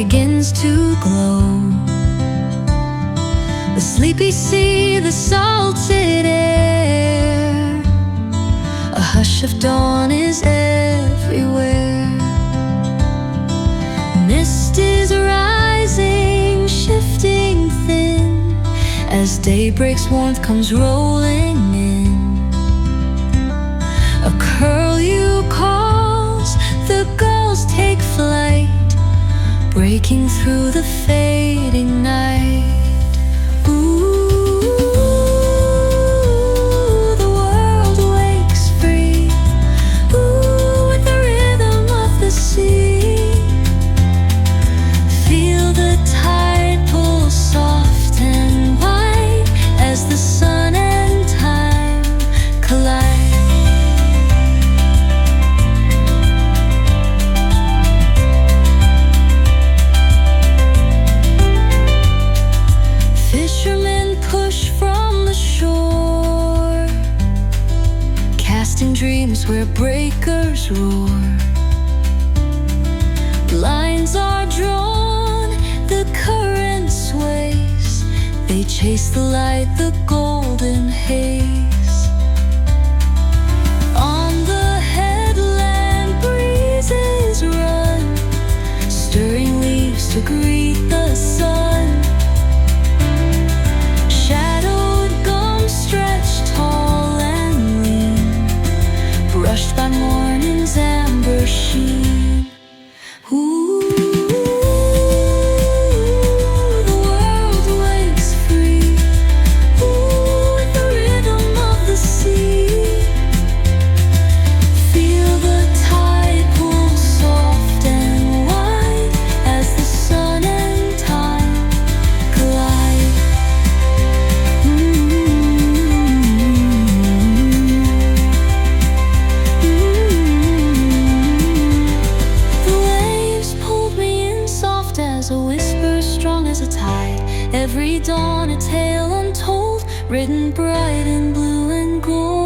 begins to glow. The sleepy sea, the salted air, a hush of dawn is everywhere. Mist is rising, shifting thin, as daybreak's warmth comes rolling in. A curlew calls, the gulls take flight, breaking through the fading night. Dreams where breakers roar. Lines are drawn, the current sways, they chase the light, the golden haze. On the headland breezes run, stirring leaves to greet the sun. Shadowed gums stretch tall and brushed by morning's amber sheen. Ooh, the world wakes free. Ooh, with the rhythm of the sea. Feel the tide pull soft and wide as the sun and time collide. As a whisper, strong as a tide, every dawn a tale untold, written bright in blue and gold.